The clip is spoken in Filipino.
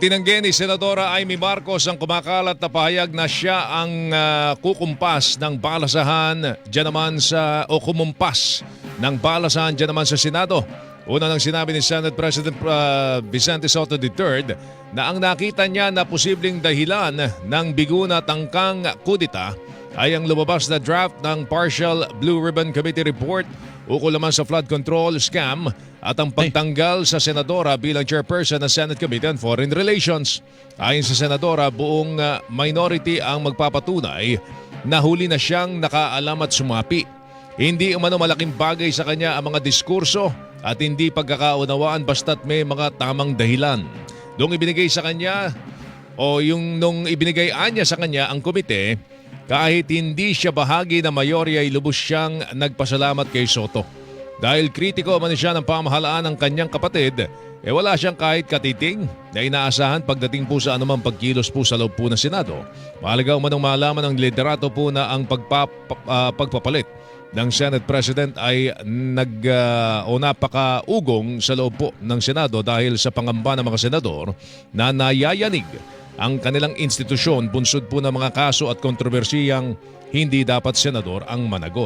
Itinanggi ni Senadora Amy Marcos ang kumakalat na pahayag na siya ang kukumpas ng balasahan dyan naman o kumumpas ng balasahan dyan naman sa Senado. Una nang sinabi ni Senate President Vicente Sotto III na ang nakita niya na posibleng dahilan ng bigo na tangkang kudita ay ang lumabas na draft ng Partial Blue Ribbon Committee Report ukol naman sa flood control scam at ang pagtanggal sa Senadora bilang chairperson ng Senate Committee on Foreign Relations. Ayon sa Senadora, buong minority ang magpapatunay na huli na siyang nakaalam at sumapi. Hindi umano malaking bagay sa kanya ang mga diskurso at hindi pagkakaunawaan basta't may mga tamang dahilan. Nung ibinigay niya sa kanya ang komite, kahit hindi siya bahagi ng mayorya ay lubos siyang nagpasalamat kay Soto. Dahil kritiko man siya ng pamahalaan ng kanyang kapatid, wala siyang kahit katiting na inaasahan pagdating po sa anumang pagkilos po sa loob po ng Senado. Mahalaga umanong malaman ng liderato po na ang pagpapalit ng Senate President ay napakaugong sa loob po ng Senado dahil sa pangamba ng mga senador na nayayanig ang kanilang institusyon bunsod po ng mga kaso at kontrobersiyang hindi dapat senador ang managot.